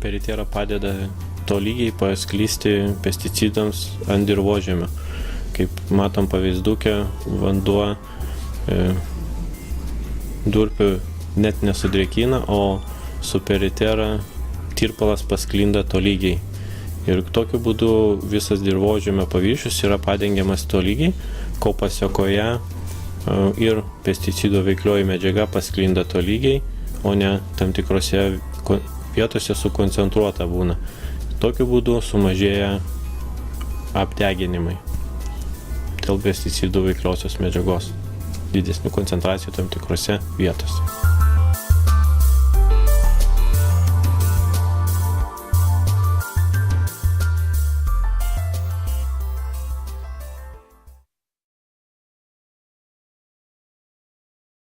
Peritera padeda tolygiai pasklisti pesticidams ant dirvožemio. Kaip matom pavyzduke, vanduo durpių net nesudrėkina, o su peritera tirpalas pasklinda tolygiai. Ir tokiu būdu visas dirvožemio paviršius yra padengiamas tolygiai, ko pasekoje ir pesticido veiklioji medžiaga pasklinda tolygiai, o ne tam tikrose vietose sukoncentruota būna. Tokiu būdu sumažėja apdeginimai dėl pesticidų veikliosios medžiagos, didesnių koncentracijų tam tikrose vietose.